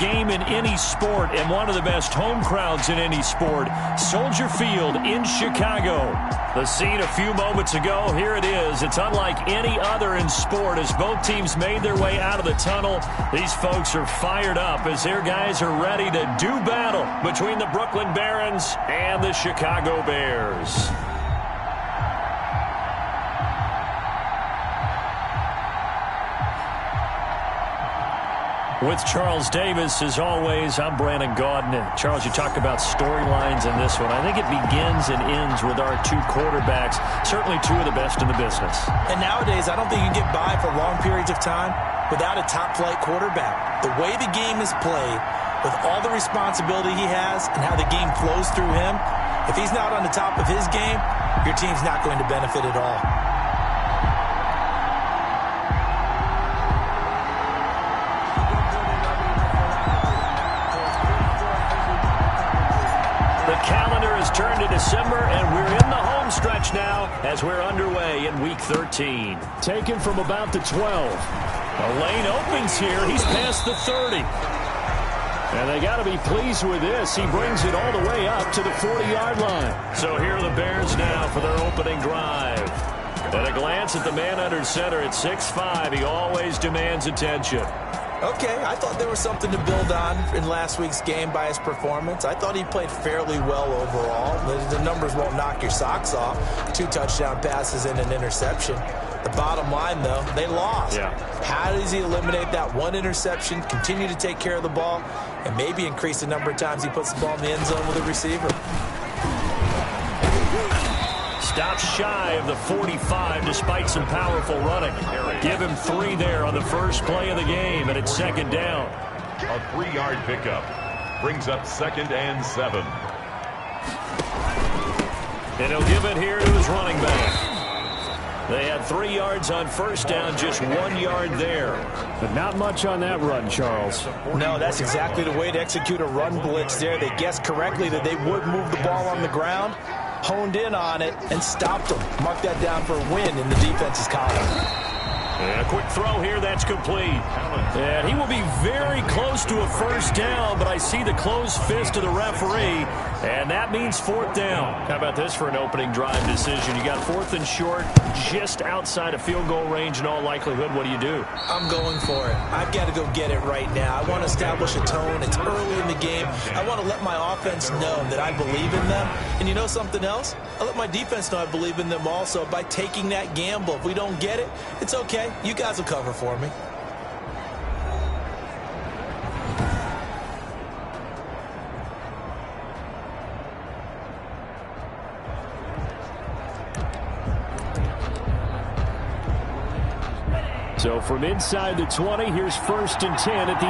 Game in any sport and one of the best home crowds in any sport. Soldier Field in Chicago. The scene a few moments ago, here it is. It's unlike any other in sport as both teams made their way out of the tunnel. These folks are fired up as their guys are ready to do battle between the Brooklyn Barons and the Chicago Bears. With Charles Davis, as always, I'm Brandon Gaudin. And Charles, you talk about storylines in this one. I think it begins and ends with our two quarterbacks, certainly two of the best in the business. And nowadays, I don't think you can get by for long periods of time without a top-flight quarterback. The way the game is played, with all the responsibility he has and how the game flows through him, if he's not on the top of his game, your team's not going to benefit at all. Turn to December, and we're in the home stretch now as we're underway in Week 13. Taken from about the 12. A lane opens here. He's past the 30. And they got to be pleased with this. He brings it all the way up to the 40-yard line. So here are the Bears now for their opening drive. At a glance at the man under center at 6'5", he always demands attention. Okay, I thought there was something to build on in last week's game by his performance. I thought he played fairly well overall. The numbers won't knock your socks off. 2 touchdown passes and an interception. The bottom line, though, they lost. Yeah. How does he eliminate that one interception, continue to take care of the ball, and maybe increase the number of times he puts the ball in the end zone with a receiver? Stops shy of the 45 despite some powerful running. Give him 3 there on the first play of the game, and it's second down. A 3-yard pickup brings up 2nd and 7. And he'll give it here to his running back. They had 3 yards on first down, just 1 yard there. But not much on that run, Charles. No, that's exactly the way to execute a run blitz there. They guessed correctly that they would move the ball on the ground, honed in on it, and stopped them. Mark that down for a win in the defense's column. And a quick throw here, that's complete. And he will be very close to a first down, but I see the closed fist of the referee, and that means 4th down. How about this for an opening drive decision? You got 4th and short, just outside of field goal range in all likelihood. What do you do? I'm going for it. I've got to go get it right now. I want to establish a tone. It's early in the game. I want to let my offense know that I believe in them. And you know something else? I let my defense know I believe in them also by taking that gamble. If we don't get it, it's okay. You guys will cover for me. So from inside the 20, here's 1st and 10 at the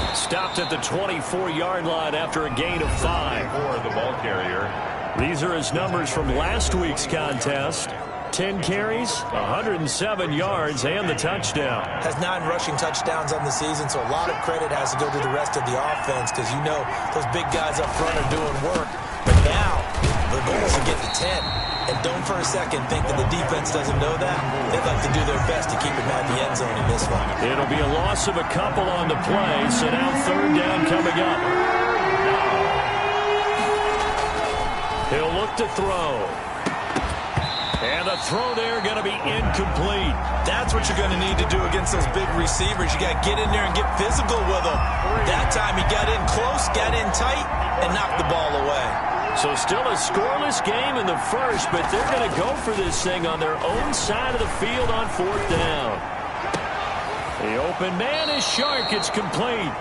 18. Stopped at the 24-yard line after a gain of 5. For the ball carrier. These are his numbers from last week's contest. 10 carries, 107 yards, and the touchdown. Has 9 rushing touchdowns on the season, so a lot of credit has to go to the rest of the offense because you know those big guys up front are doing work. But now, the goal is to get to 10. And don't for a second think that the defense doesn't know that. They'd like to do their best to keep him out of the end zone in this one. It'll be a loss of a couple on the play, so now 3rd down coming up. He'll look to throw. And the throw there going to be incomplete. That's what you're going to need to do against those big receivers. You got to get in there and get physical with them. That time he got in close, got in tight, and knocked the ball away. So still a scoreless game in the first, but they're going to go for this thing on their own side of the field on 4th down. The open man is Shark. It's complete.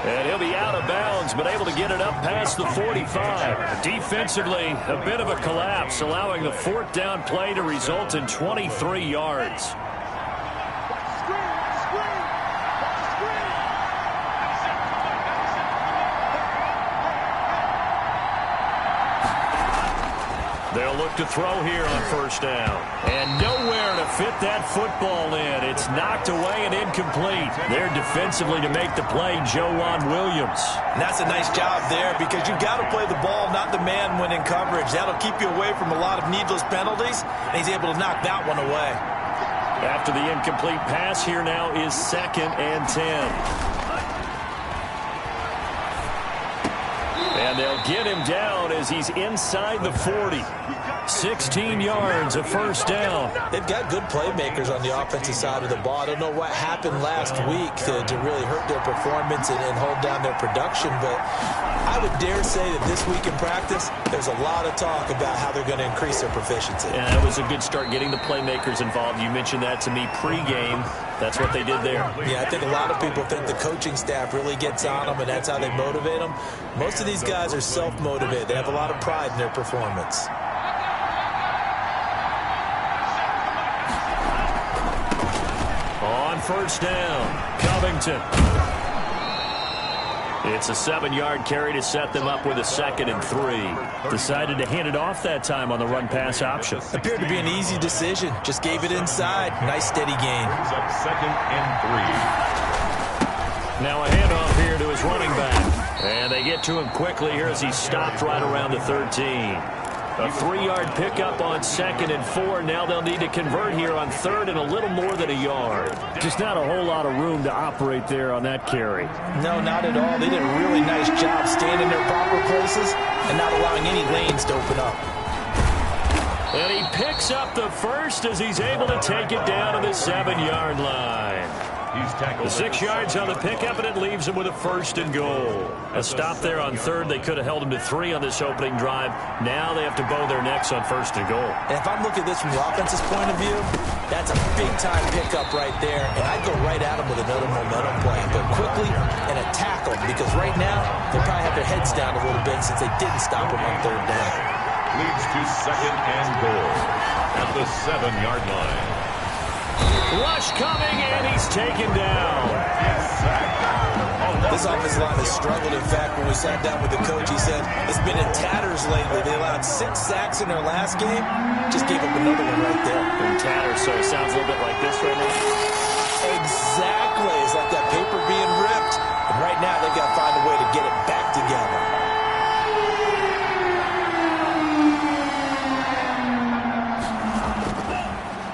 And he'll be out of bounds, but able to get it up past the 45. Defensively, a bit of a collapse, allowing the 4th down play to result in 23 yards. They'll look to throw here on 1st down. And nowhere to fit that football in. It's knocked away and incomplete. There defensively to make the play, Joanne Williams. And that's a nice job there because you've got to play the ball, not the man when in coverage. That'll keep you away from a lot of needless penalties, and he's able to knock that one away. After the incomplete pass, here now is 2nd and 10. And they'll get him down as he's inside the 40. 16 yards, a first down. They've got good playmakers on the offensive side of the ball. I don't know what happened last week to really hurt their performance and hold down their production, but I would dare say that this week in practice, there's a lot of talk about how they're going to increase their proficiency. Yeah, that was a good start getting the playmakers involved. You mentioned that to me pregame. That's what they did there. Yeah, I think a lot of people think the coaching staff really gets on them, and that's how they motivate them. Most of these guys are self-motivated. They have a lot of pride in their performance. On first down, Covington. It's a 7-yard carry to set them up with a 2nd and 3. Decided to hand it off that time on the run-pass option. Appeared to be an easy decision. Just gave it inside. Nice steady gain. Brings up 2nd and 3. Now a handoff here to his running back. And they get to him quickly here as he stopped right around the 13. A 3-yard pickup on 2nd and 4. Now they'll need to convert here on 3rd and a little more than a yard. Just not a whole lot of room to operate there on that carry. No, not at all. They did a really nice job staying in their proper places and not allowing any lanes to open up. And he picks up the first as he's able to take it down to the 7-yard line. He's tackled. The 6 yards on the pickup, and it leaves him with a 1st and goal. A stop there on 3rd. They could have held him to 3 on this opening drive. Now they have to bow their necks on 1st and goal. And if I'm looking at this from the offense's point of view, that's a big-time pickup right there. And I'd go right at him with another momentum play, but quickly and a tackle, because right now they probably have their heads down a little bit since they didn't stop him on 3rd down. Leads to 2nd and goal at the 7-yard line. Rush coming, and he's taken down. This offensive line has struggled. In fact, when we sat down with the coach, he said it's been in tatters lately. They allowed 6 sacks in their last game. Just gave up another one right there. In tatters, so it sounds a little bit like this right now. Exactly. It's like that paper being ripped. And right now, they've got to find a way to get it back together.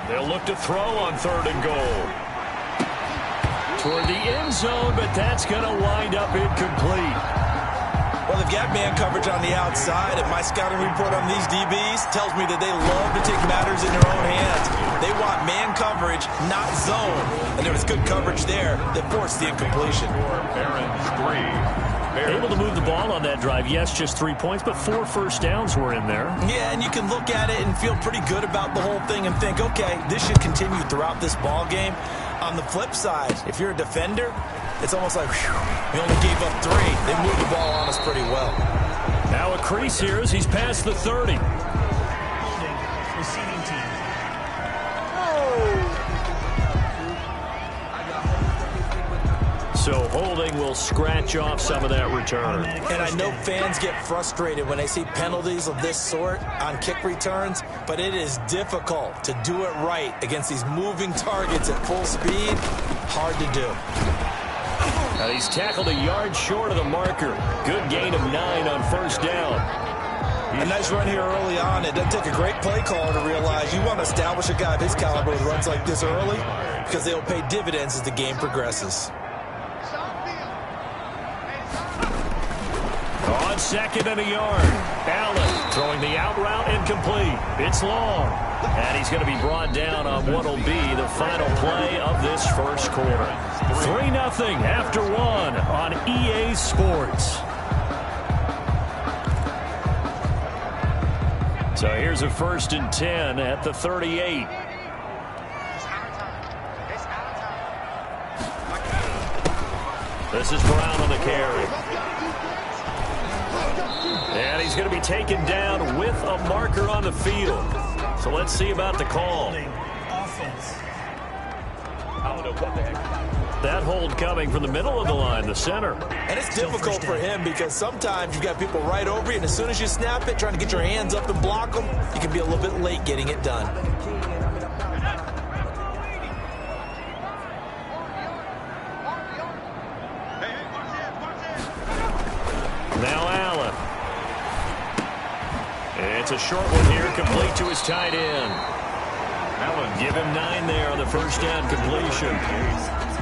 They'll look to throw on 3rd and goal. Toward the end zone, but that's going to wind up incomplete. Well, they've got man coverage on the outside, and my scouting report on these DBs tells me that they love to take matters in their own hands. They want man coverage, not zone. And there was good coverage there that forced the incompletion. Aaron's 3. Able to move the ball on that drive. Yes, just 3 points, but 4 first downs were in there. Yeah, and you can look at it and feel pretty good about the whole thing and think, okay, this should continue throughout this ball game. On the flip side, if you're a defender, it's almost like, whew, we only gave up 3. They moved the ball on us pretty well. Now a crease here as he's past the 30. Receiving team. So holding will scratch off some of that return. And I know fans get frustrated when they see penalties of this sort on kick returns, but it is difficult to do it right against these moving targets at full speed. Hard to do. Now he's tackled a yard short of the marker. Good gain of 9 on first down. A nice run here early on. It doesn't take a great play caller to realize you want to establish a guy of his caliber with runs like this early because they'll pay dividends as the game progresses. On 2nd and a yard. Allen throwing the out route incomplete. It's long. And he's going to be brought down on what will be the final play of this first quarter. 3-0 after 1 on EA Sports. So here's a 1st and 10 at the 38. This is Brown on the carry. And he's going to be taken down with a marker on the field. So let's see about the call. That hold coming from the middle of the line, the center. And it's difficult for him because sometimes you've got people right over you, and as soon as you snap it, trying to get your hands up and block them, you can be a little bit late getting it done. Now Allen. It's a short one here, complete to his tight end. Allen Give him 9 there on the first down completion.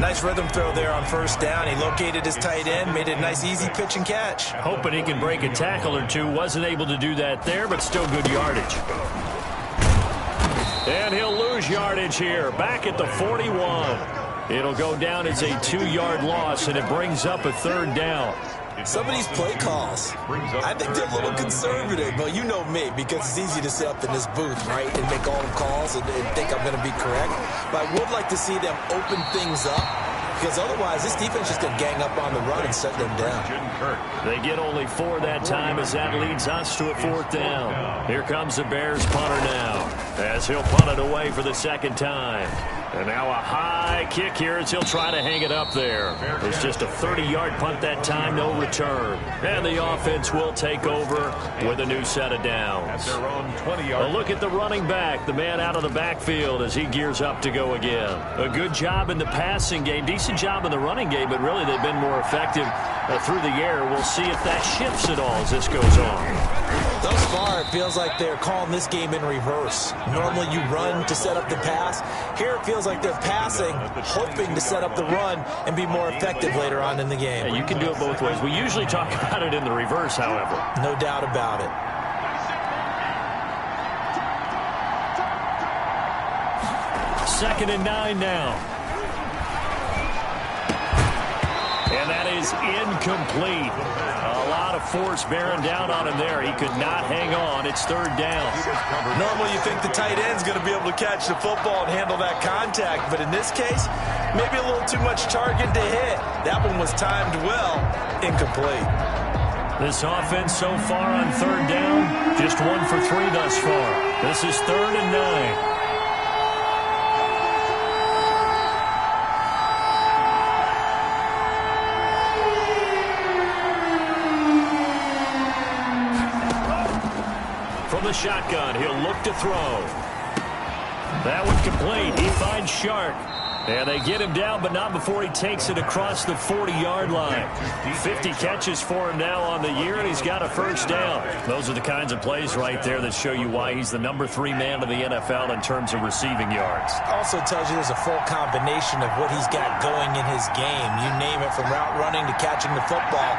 Nice rhythm throw there on first down. He located his tight end, made it a nice easy pitch and catch. Hoping he can break a tackle or two. Wasn't able to do that there, but still good yardage. And he'll lose yardage here. Back at the 41. It'll go down as a 2-yard loss, and it brings up a third down. Some of these play calls, I think they're a little conservative, but you know me, because it's easy to sit up in this booth, right, and make all the calls and think I'm going to be correct. But I would like to see them open things up, because otherwise this defense is going to gang up on the run and shut them down. They get only 4 that time as that leads us to a 4th down. Here comes the Bears punter now, as he'll punt it away for the second time. And now a high kick here as he'll try to hang it up there. It's just a 30-yard punt that time, no return. And the offense will take over with a new set of downs. A look at the running back, the man out of the backfield as he gears up to go again. A good job in the passing game, decent job in the running game, but really they've been more effective through the air. We'll see if that shifts at all as this goes on. Thus far, it feels like they're calling this game in reverse. Normally you run to set up the pass. Here it feels like they're passing, hoping to set up the run and be more effective later on in the game. Yeah, you can do it both ways. We usually talk about it in the reverse, however. No doubt about it. Second and 9 now. And that is incomplete. A lot of force bearing down on him there. He could not hang on. It's third down. Normally you think the tight end's going to be able to catch the football and handle that contact, but in this case, maybe a little too much target to hit. That one was timed well. Incomplete. This offense so far on third down, just 1 for 3 thus far. This is 3rd and 9. From the shotgun, he'll look to throw. That one complete. He finds Shark. And they get him down, but not before he takes it across the 40-yard line. 50 catches for him now on the year, and he's got a first down. Those are the kinds of plays right there that show you why he's the number 3 man in the NFL in terms of receiving yards. Also tells you there's a full combination of what he's got going in his game. You name it, from route running to catching the football.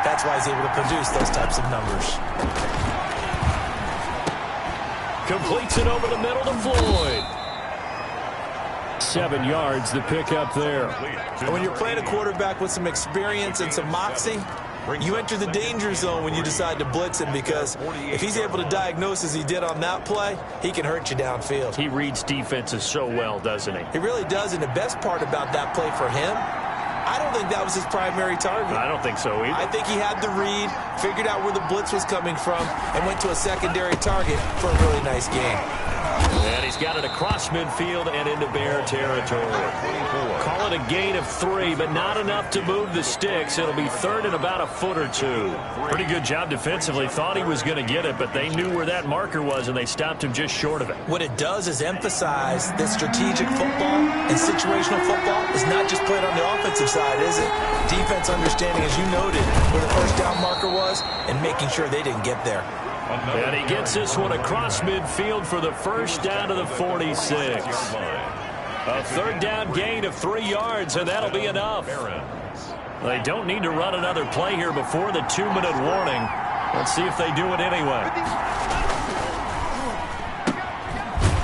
That's why he's able to produce those types of numbers. Completes it over the middle to Floyd. 7 yards, the pickup there. And when you're playing a quarterback with some experience and some moxie, you enter the danger zone when you decide to blitz him, because if he's able to diagnose as he did on that play, he can hurt you downfield. He reads defenses so well, doesn't he? He really does, and the best part about that play for him, I don't think that was his primary target. I don't think so either. I think he had the read, figured out where the blitz was coming from, and went to a secondary target for a really nice game. And he's got it across midfield and into Bear territory. Call it a gain of 3, but not enough to move the sticks. It'll be 3rd and about a foot or 2. Pretty good job defensively. Thought he was going to get it, but they knew where that marker was, and they stopped him just short of it. What it does is emphasize that strategic football and situational football is not just played on the offensive side, is it? Defense understanding, as you noted, where the first down marker was and making sure they didn't get there. And he gets this one across midfield for the first down to the 46. A third down gain of 3 yards, and that'll be enough. They don't need to run another play here before the 2-minute warning. Let's see if they do it anyway.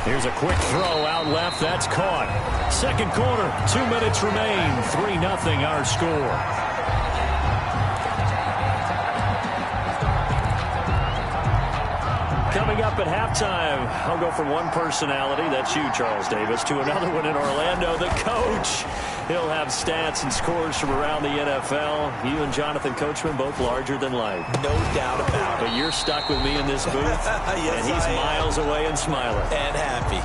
Here's a quick throw out left. That's caught. Second quarter, 2 minutes remain. 3-0 our score. Coming up at halftime, I'll go from one personality, that's you, Charles Davis, to another one in Orlando, the coach. He'll have stats and scores from around the NFL. You and Jonathan Coachman, both larger than life. No doubt about it. But you're stuck with me in this booth, yes, and he's miles away and smiling. And happy.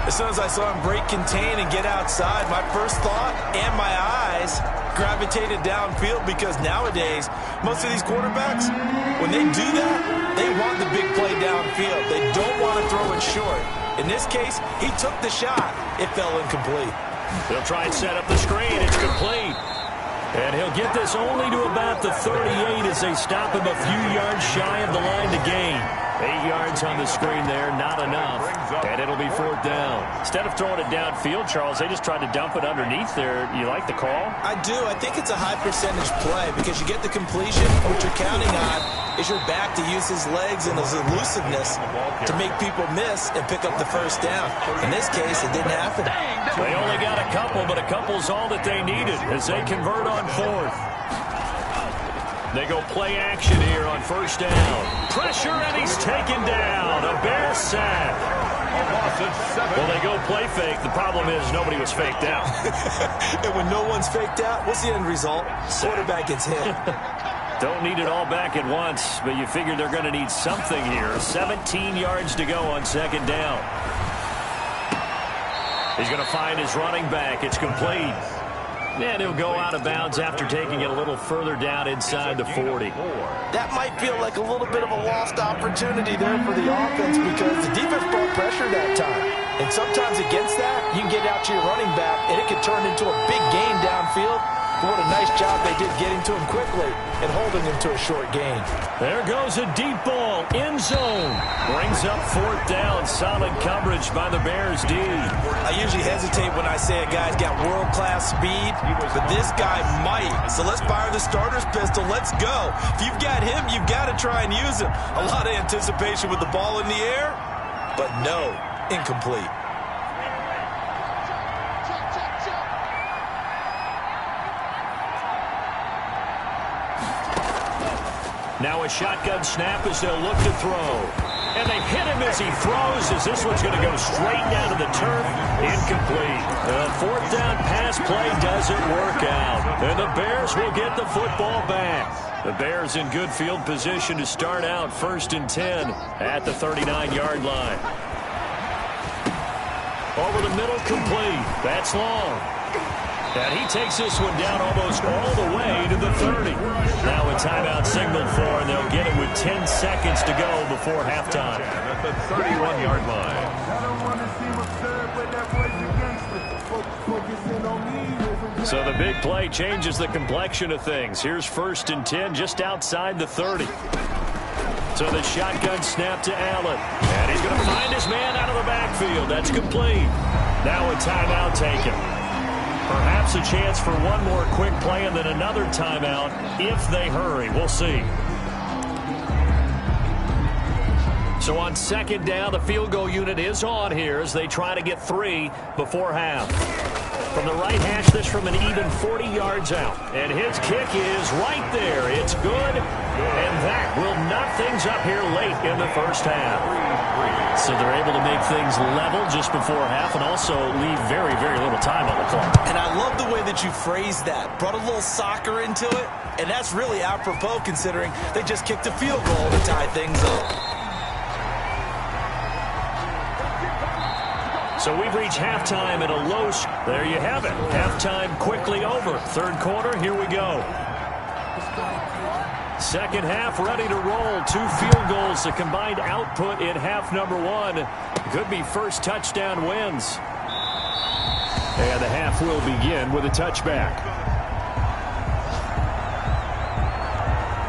As soon as I saw him break contain and get outside, my first thought and my eyes gravitated downfield, because nowadays, most of these quarterbacks, when they do that, they want the big play downfield. They don't want to throw it short. In this case, he took the shot. It fell incomplete. They'll try and set up the screen. It's complete. And he'll get this only to about the 38 as they stop him a few yards shy of the line to gain. 8 yards on the screen there, not enough, and it'll be 4th down. Instead of throwing it downfield, Charles, they just tried to dump it underneath there. You like the call? I do. I think it's a high percentage play because you get the completion. What you're counting on is your back to use his legs and his elusiveness to make people miss and pick up the first down. In this case, it didn't happen. They only got a couple, but a couple's all that they needed as they convert on 4th. They go play action here on 1st down. Pressure, and he's taken down. A Bears sack. Well, they go play fake. The problem is nobody was faked out. And when no one's faked out, what's the end result? Quarterback gets hit. Don't need it all back at once, but you figure they're going to need something here. 17 yards to go on 2nd down. He's going to find his running back. It's complete. And he'll go out of bounds after taking it a little further down inside the 40. That might feel like a little bit of a lost opportunity there for the offense because the defense brought pressure that time. And sometimes against that, you can get out to your running back, and it can turn into a big gain downfield. But what a nice job they did getting to him quickly and holding him to a short gain. There goes a deep ball, end zone. Brings up 4th down, solid coverage by the Bears D. I usually hesitate when I say a guy's got world-class speed, but this guy might. So let's fire the starter's pistol. Let's go. If you've got him, you've got to try and use him. A lot of anticipation with the ball in the air, but no, incomplete. Now a shotgun snap as they'll look to throw. And they hit him as he throws, as this one's going to go straight down to the turf. Incomplete. The 4th down pass play doesn't work out. And the Bears will get the football back. The Bears in good field position to start out 1st and 10 at the 39-yard line. Over the middle, complete. That's long. And he takes this one down almost all the way to the 30. Now a timeout signaled for, and they'll get it with 10 seconds to go before halftime. At the 31-yard line. So the big play changes the complexion of things. Here's 1st and 10 just outside the 30. So the shotgun snap to Allen. And he's going to find his man out of the backfield. That's complete. Now a timeout taken. Perhaps a chance for one more quick play and then another timeout if they hurry. We'll see. So on 2nd down, the field goal unit is on here as they try to get 3 before half. From the right hash, this from an even 40 yards out. And his kick is right there. It's good. And that will knock things up here late in the 1st half. So they're able to make things level just before half and also leave very, very little time on the clock. And I love the way that you phrased that. Brought a little soccer into it. And that's really apropos considering they just kicked a field goal to tie things up. So we've reached halftime at a low. There you have it. Halftime quickly over. 3rd quarter, here we go. 2nd half ready to roll. 2 field goals, the combined output in half number 1. Could be first touchdown wins. And the half will begin with a touchback.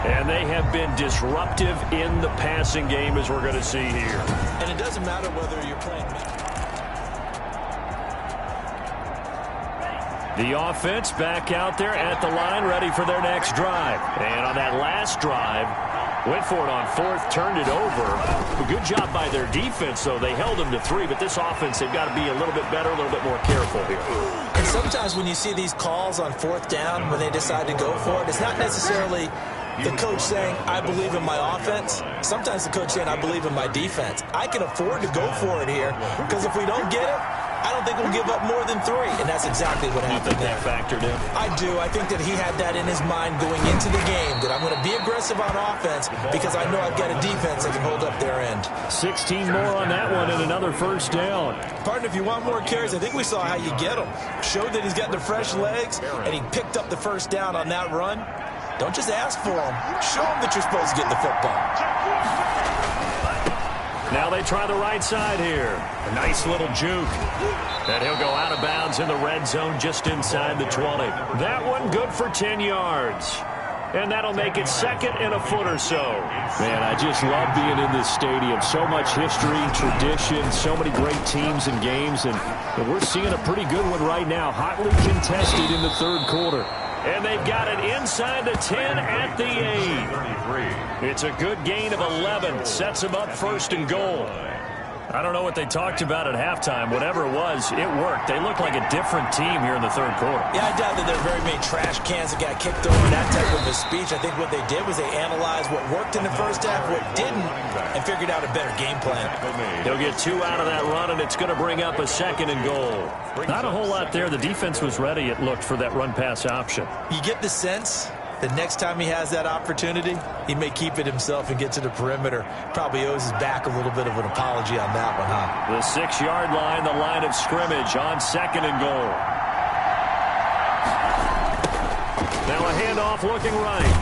And they have been disruptive in the passing game, as we're going to see here. And it doesn't matter whether you're playing. The offense back out there at the line, ready for their next drive. And on that last drive, went for it on 4th, turned it over. A good job by their defense, though. They held them to 3, but this offense, they've got to be a little bit better, a little bit more careful here. And sometimes when you see these calls on 4th down, when they decide to go for it, it's not necessarily the coach saying, I believe in my offense. Sometimes the coach saying, I believe in my defense. I can afford to go for it here, because if we don't get it, I don't think we'll give up more than 3, and that's exactly what happened there. That factored in? I do. I think that he had that in his mind going into the game, that I'm going to be aggressive on offense because I know I've got a defense that can hold up their end. 16 more on that one and another 1st down. Partner, if you want more carries, I think we saw how you get them. Showed that he's got the fresh legs, and he picked up the 1st down on that run. Don't just ask for them. Show them that you're supposed to get the football. Now they try the right side here. A nice little juke. And he'll go out of bounds in the red zone just inside the 20. That one good for 10 yards. and that'll make it second and a foot or so. Man, I just love being in this stadium. So much history, tradition, so many great teams and games, and we're seeing a pretty good one right now, hotly contested in the third quarter. And they've got it inside the 10 at the 8. It's a good gain of 11. Sets them up first and goal. I don't know what they talked about at halftime. Whatever it was, it worked. They look like a different team here in the third quarter. Yeah, I doubt that there are very many trash cans that got kicked over that type of a speech. I think what they did was they analyzed what worked in the first half, what didn't, and figured out a better game plan. They'll get 2 out of that run, and it's going to bring up a second and goal. Not a whole lot there. The defense was ready, it looked, for that run-pass option. You get the sense the next time he has that opportunity, he may keep it himself and get to the perimeter. Probably owes his back a little bit of an apology on that one, huh? The 6-yard line, the line of scrimmage on second and goal. Now a handoff looking right.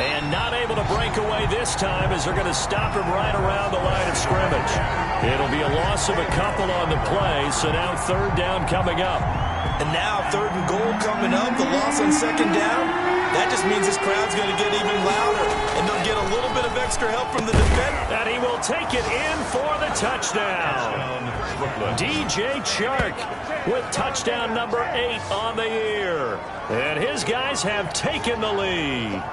And not able to break away this time as they're going to stop him right around the line of scrimmage. It'll be a loss of a couple on the play, so now third down coming up. And now third and goal coming up, the loss on second down. That just means this crowd's going to get even louder, and they'll get a little bit of extra help from the defense. And he will take it in for the touchdown. DJ Chark with touchdown number 8 on the year. And his guys have taken the lead.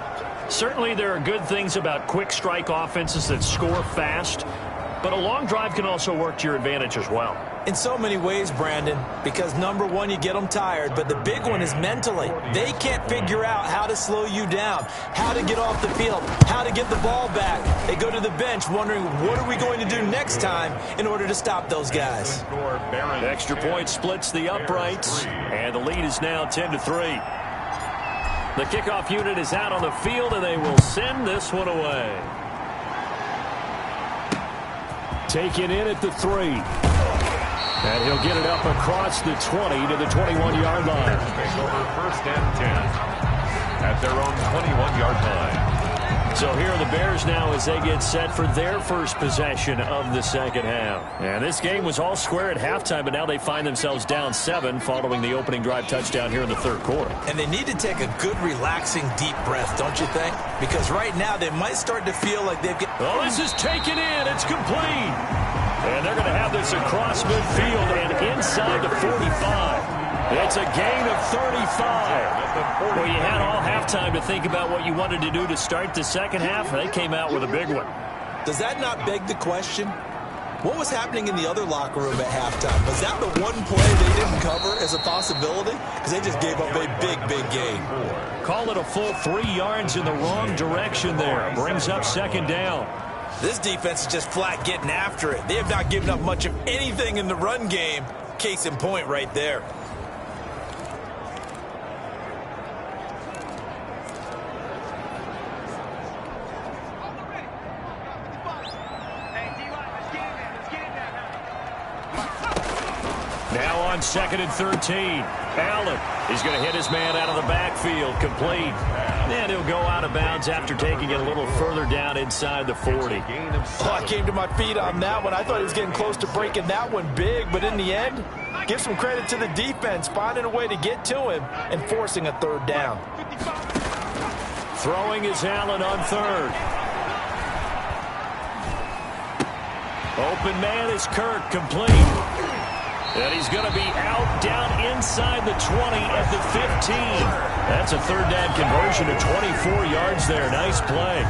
Certainly there are good things about quick strike offenses that score fast, but a long drive can also work to your advantage as well. In so many ways, Brandon, because number one, you get them tired, but the big one is mentally. They can't figure out how to slow you down, how to get off the field, how to get the ball back. They go to the bench wondering, what are we going to do next time in order to stop those guys? The extra point splits the uprights, and the lead is now 10-3. The kickoff unit is out on the field, and they will send this one away. Taken in at the 3. And he'll get it up across the 20 to the 21-yard line. First and 10 at their own 21-yard line. So here are the Bears now as they get set for their first possession of the second half. And this game was all square at halftime, but now they find themselves down 7 following the opening drive touchdown here in the third quarter. And they need to take a good, relaxing, deep breath, don't you think? Because right now they might start to feel like they've got... Oh, this is taken in. It's complete. And they're going to have this across midfield and inside the 45. It's a gain of 35. Well, you had all halftime to think about what you wanted to do to start the second half. They came out with a big one. Does that not beg the question? What was happening in the other locker room at halftime? Was that the one play they didn't cover as a possibility? Because they just gave up a big, big gain. Call it a full 3 yards in the wrong direction there. Brings up second down. This defense is just flat getting after it. They have not given up much of anything in the run game. Case in point right there. Now on second and 13. Allen, he's going to hit his man out of the backfield, complete. And he'll go out of bounds after taking it a little further down inside the 40. Oh, I came to my feet on that one. I thought he was getting close to breaking that one big, but in the end, give some credit to the defense, finding a way to get to him and forcing a third down. Throwing is Allen on third. Open man is Kirk, complete. And he's going to be out down inside the 20 at the 15. That's a third down conversion to 24 yards there. Nice play.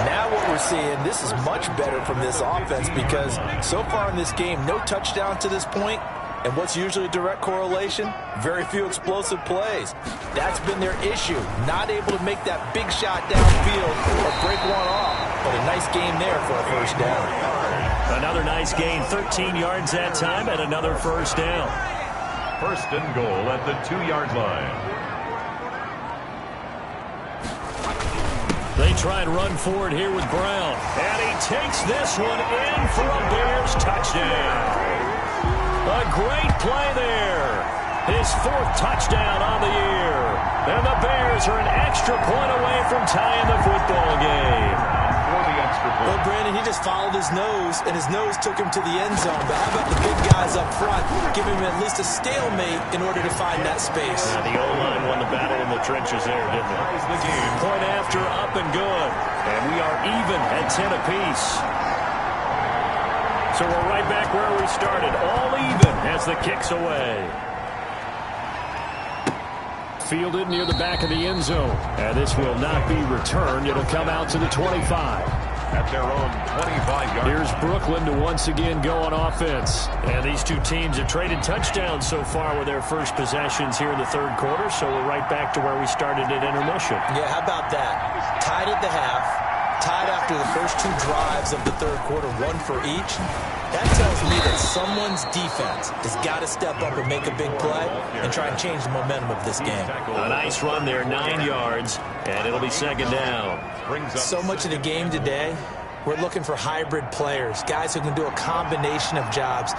Now what we're seeing, this is much better from this offense because so far in this game, no touchdown to this point. And what's usually a direct correlation? Very few explosive plays. That's been their issue. Not able to make that big shot downfield or break one off. But a nice game there for a first down. Another nice gain, 13 yards that time, and another first down. First and goal at the 2-yard line. They try and run forward here with Brown. And he takes this one in for a Bears touchdown. A great play there. His 4th touchdown on the year. And the Bears are an extra point away from tying the football game. For the extra point. Well, Brandon, he just followed his nose, and his nose took him to the end zone. But how about the big guys up front, giving him at least a stalemate in order to find that space? The O-line won the battle in the trenches there, didn't it? Point after, up and good. And we are even at 10 apiece. So we're right back where we started, all even as the kick's away. Fielded near the back of the end zone. And this will not be returned. It'll come out to the 25. At their own 25-yard. Here's Brooklyn to once again go on offense. And these two teams have traded touchdowns so far with their first possessions here in the third quarter, so we're right back to where we started at intermission. Yeah, how about that? Tied at the half, tied after the first two drives of the third quarter, one for each. That tells me that someone's defense has got to step up and make a big play and try and change the momentum of this game. A nice run there, 9 yards, and it'll be second down. So much of the game today, we're looking for hybrid players, guys who can do a combination of jobs.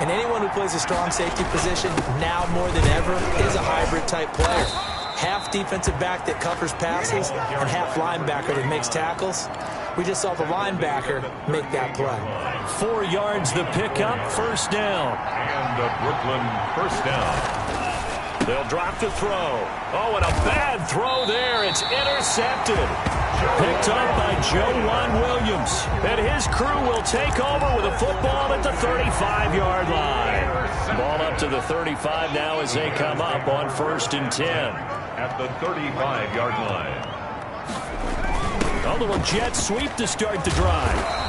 And anyone who plays a strong safety position, now more than ever, is a hybrid-type player. Half defensive back that covers passes and half linebacker that makes tackles. We just saw the linebacker make that play. 4 yards the pickup, first down. And the Brooklyn first down. They'll drop to throw. Oh, and a bad throw there. It's intercepted. Picked up by Joejuan Williams. And his crew will take over with a football at the 35-yard line. Ball up to the 35 now as they come up on 1st and 10. At the 35-yard line. A little jet sweep to start the drive.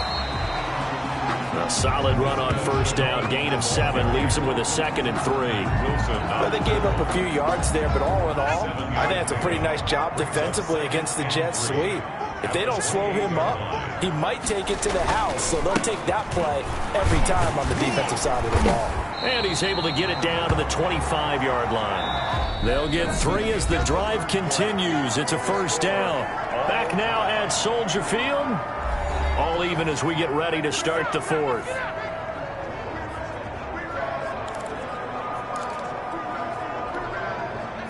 A solid run on first down. Gain of 7 leaves them with a 2nd and 3. Well, they gave up a few yards there, but all in all, I think that's a pretty nice job defensively against the jet sweep. If they don't slow him up, he might take it to the house. So they'll take that play every time on the defensive side of the ball. And he's able to get it down to the 25-yard line. They'll get 3 as the drive continues. It's a first down. Back now at Soldier Field. All even as we get ready to start the fourth.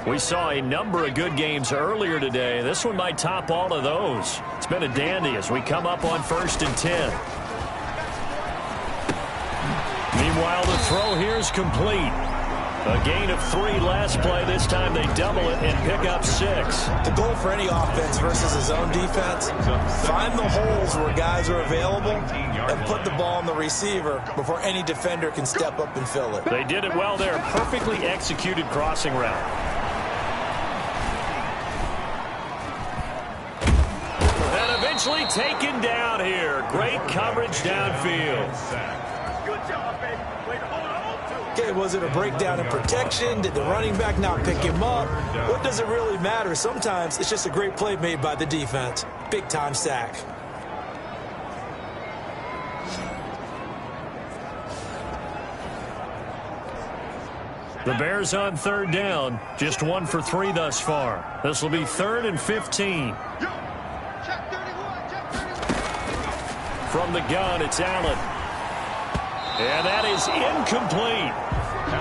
We saw a number of good games earlier today. This one might top all of those. It's been a dandy as we come up on 1st and 10. Meanwhile, the throw here is complete. A gain of 3 last play. This time they double it and pick up 6. The goal for any offense versus his own defense, find the holes where guys are available and put the ball on the receiver before any defender can step up and fill it. They did it well there. Perfectly executed crossing route. And eventually taken down here. Great coverage downfield. Good job, baby. Way to hold on to it. Okay, was it a breakdown in protection? Did the running back not pick him up? What does it really matter? Sometimes it's just a great play made by the defense. Big-time sack. The Bears on 3rd down. Just 1 for 3 thus far. This will be 3rd and 15. From the gun, it's Allen. And that is incomplete.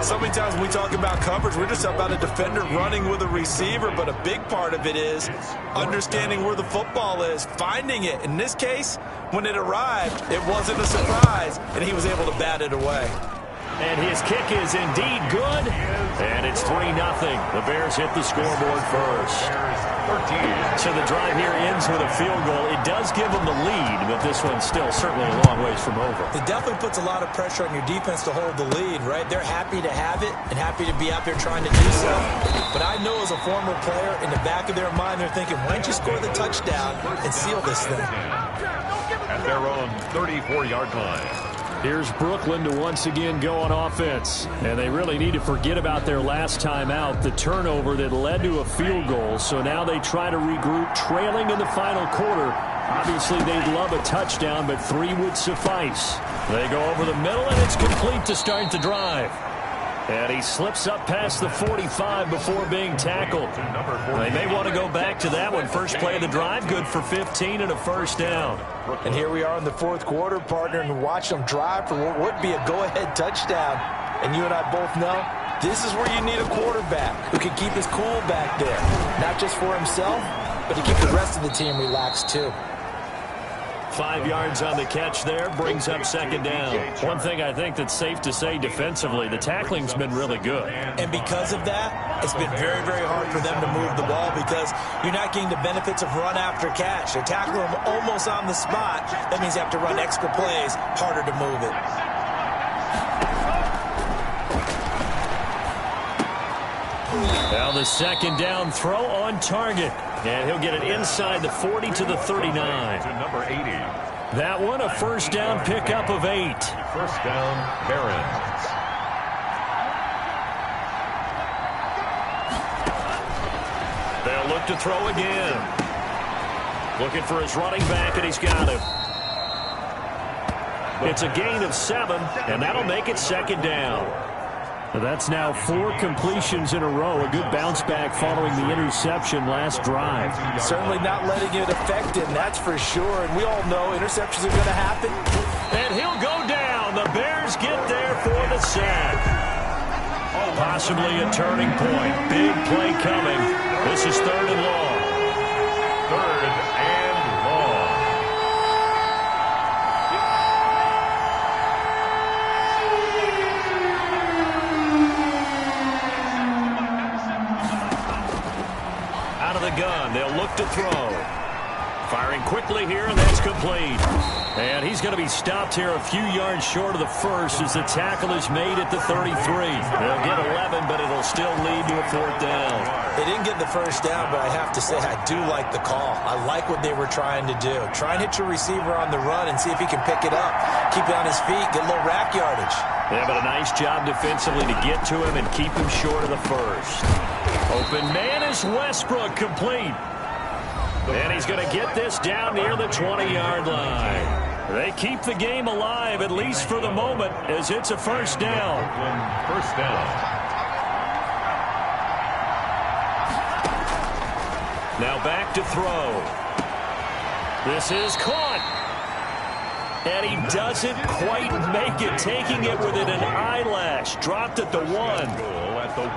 So many times when we talk about coverage, we're just about a defender running with a receiver, but a big part of it is understanding where the football is, finding it. In this case, when it arrived, it wasn't a surprise, and he was able to bat it away. And his kick is indeed good. And it's 3-0. The Bears hit the scoreboard first. So the drive here ends with a field goal. It does give them the lead, but this one's still certainly a long ways from over. It definitely puts a lot of pressure on your defense to hold the lead, right? They're happy to have it and happy to be out there trying to do so. But I know as a former player, in the back of their mind, they're thinking, why don't you score the touchdown and seal this thing? At their own 34-yard line. Here's Brooklyn to once again go on offense. And they really need to forget about their last time out, the turnover that led to a field goal. So now they try to regroup, trailing in the final quarter. Obviously, they'd love a touchdown, but 3 would suffice. They go over the middle, and it's complete to start the drive. And he slips up past the 45 before being tackled. They may want to go back to that one. First play of the drive, good for 15 and a first down. And here we are in the fourth quarter, partner, and watch them drive for what would be a go-ahead touchdown. And you and I both know this is where you need a quarterback who can keep his cool back there. Not just for himself, but to keep the rest of the team relaxed too. 5 yards on the catch there, brings up second down. One thing I think that's safe to say defensively, the tackling's been really good. And because of that, it's been very, very hard for them to move the ball because you're not getting the benefits of run after catch. They're tackling them almost on the spot. That means you have to run extra plays, harder to move it. Now the second down throw on target. And he'll get it inside the 40 to the 39. To number 80. That one, a first down pickup of 8. First down, Barons. They'll look to throw again. Looking for his running back, and he's got him. It's a gain of 7, and that'll make it second down. That's now 4 completions in a row. A good bounce back following the interception last drive. Certainly not letting it affect him, that's for sure. And we all know interceptions are going to happen. And he'll go down. The Bears get there for the sack. Possibly a turning point. Big play coming. This is 3rd and long. 3rd and long. Out of the gun, they'll look to throw. Firing quickly here, and that's complete. And he's going to be stopped here a few yards short of the first as the tackle is made at the 33. They'll get 11, but it'll still lead to a 4th down. They didn't get the first down, but I have to say I do like the call. I like what they were trying to do. Try and hit your receiver on the run and see if he can pick it up. Keep it on his feet, get a little rack yardage. Yeah, but a nice job defensively to get to him and keep him short of the first. Open man is Westbrook, complete. And he's going to get this down near the 20-yard line. They keep the game alive, at least for the moment, as it's a first down. First down. Now back to throw. This is caught. And he doesn't quite make it, taking it within an eyelash. Dropped at the 1.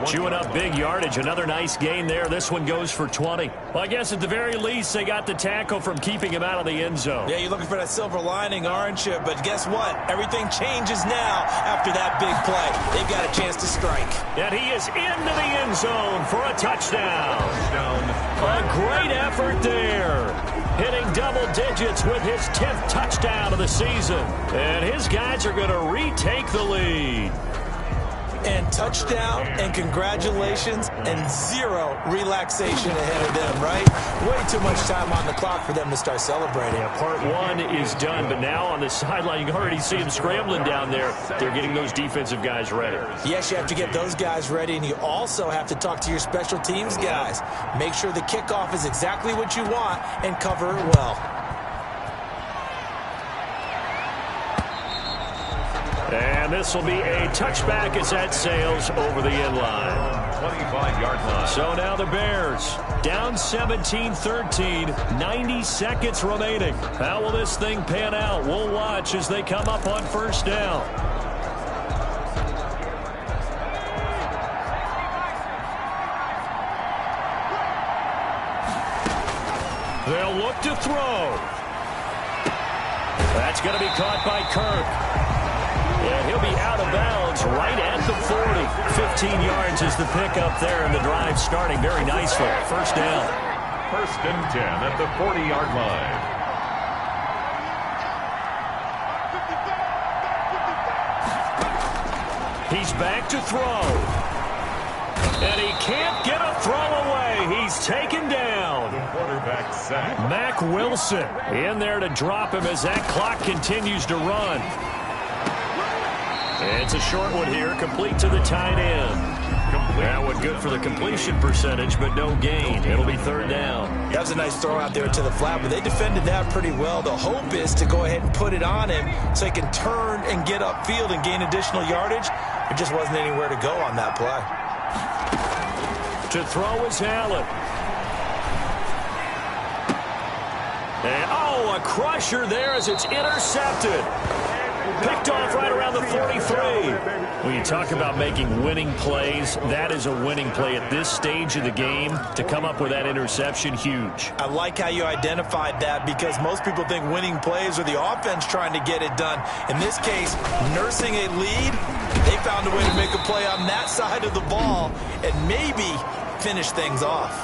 Chewing up big yardage. Another nice gain there. This one goes for 20. Well, I guess at the very least, they got the tackle from keeping him out of the end zone. Yeah, you're looking for that silver lining, aren't you? But guess what? Everything changes now after that big play. They've got a chance to strike. And he is into the end zone for a touchdown. A great effort there. Hitting double digits with his 10th touchdown of the season. And his guys are going to retake the lead. And touchdown, and congratulations, and 0 relaxation ahead of them, right? Way too much time on the clock for them to start celebrating. Yeah, part 1 is done, but now on the sideline, you can already see them scrambling down there. They're getting those defensive guys ready. Yes, you have to get those guys ready, and you also have to talk to your special teams guys. Make sure the kickoff is exactly what you want and cover it well. And this will be a touchback as that sails over the end line. 25-yard line. So now the Bears down 17-13, 90 seconds remaining. How will this thing pan out? We'll watch as they come up on first down. They'll look to throw. That's going to be caught by Kirk. Yeah, he'll be out of bounds right at the 40. 15 yards is the pickup there, and the drive starting very nicely. First down. 1st and 10 at the 40-yard line. He's back to throw. And he can't get a throw away. He's taken down. The quarterback sack. Mack Wilson in there to drop him as that clock continues to run. It's a short one here, complete to the tight end. That one good for the completion percentage, but no gain. It'll be 3rd down. That was a nice throw out there to the flat, but they defended that pretty well. The hope is to go ahead and put it on him so he can turn and get upfield and gain additional yardage. There just wasn't anywhere to go on that play. To throw is Allen. And, a crusher there as it's intercepted. Picked off right around the 43. When you talk about making winning plays, that is a winning play at this stage of the game. To come up with that interception, huge. I like how you identified that because most people think winning plays are the offense trying to get it done. In this case, nursing a lead, they found a way to make a play on that side of the ball and maybe finish things off.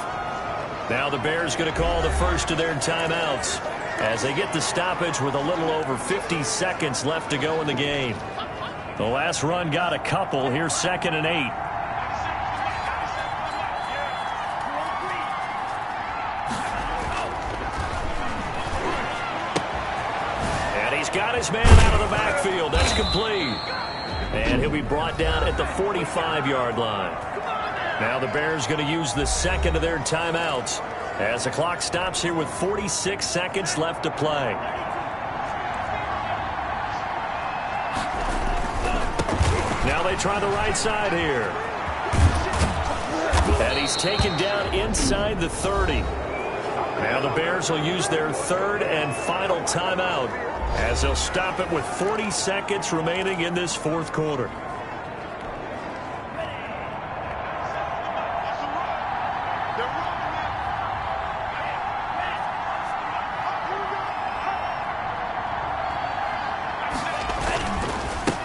Now the Bears going to call the first of their timeouts as they get the stoppage with a little over 50 seconds left to go in the game. The last run got a couple. Here's 2nd and 8. And he's got his man out of the backfield. That's complete. And he'll be brought down at the 45-yard line. Now the Bears going to use the second of their timeouts as the clock stops here with 46 seconds left to play. Now they try the right side here. And he's taken down inside the 30. Now the Bears will use their third and final timeout as they'll stop it with 40 seconds remaining in this fourth quarter.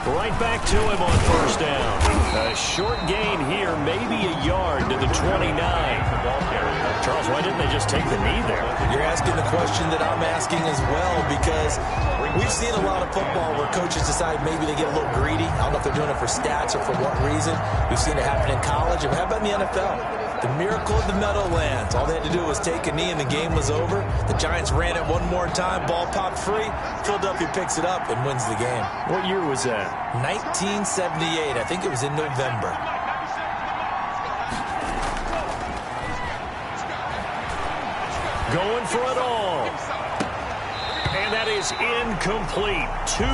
Right back to him on first down. A short gain here, maybe a yard to the 29. Charles, why didn't they just take the knee there? You're asking the question that I'm asking as well because we've seen a lot of football where coaches decide maybe they get a little greedy. I don't know if they're doing it for stats or for what reason. We've seen it happen in college. And how about in the NFL? The miracle of the Meadowlands. All they had to do was take a knee and the game was over. The Giants ran it one more time. Ball popped free. Philadelphia picks it up and wins the game. What year was that? 1978. I think it was in November. Going for it all. And that is incomplete. 2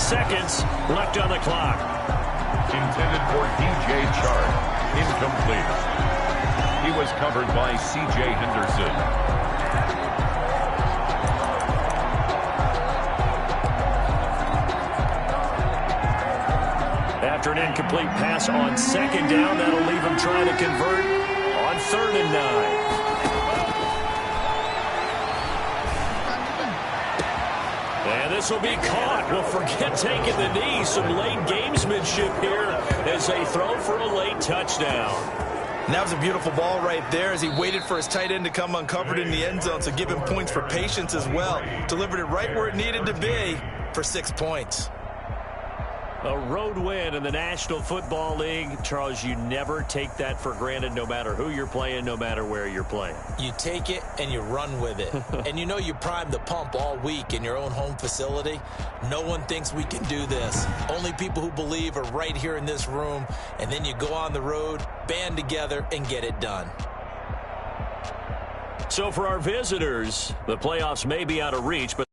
seconds left on the clock. Intended for DJ Chark. Incomplete. He was covered by C.J. Henderson. After an incomplete pass on second down, that'll leave him trying to convert on 3rd and 9. And this will be caught. Well, forget taking the knee. Some late gamesmanship here as they throw for a late touchdown. And that was a beautiful ball right there as he waited for his tight end to come uncovered in the end zone, so give him points for patience as well. Delivered it right where it needed to be for 6 points. A road win in the National Football League. Charles, you never take that for granted no matter who you're playing, no matter where you're playing. You take it and you run with it. And you know you primed the pump all week in your own home facility. No one thinks we can do this. Only people who believe are right here in this room. And then you go on the road, band together, and get it done. So for our visitors, the playoffs may be out of reach, but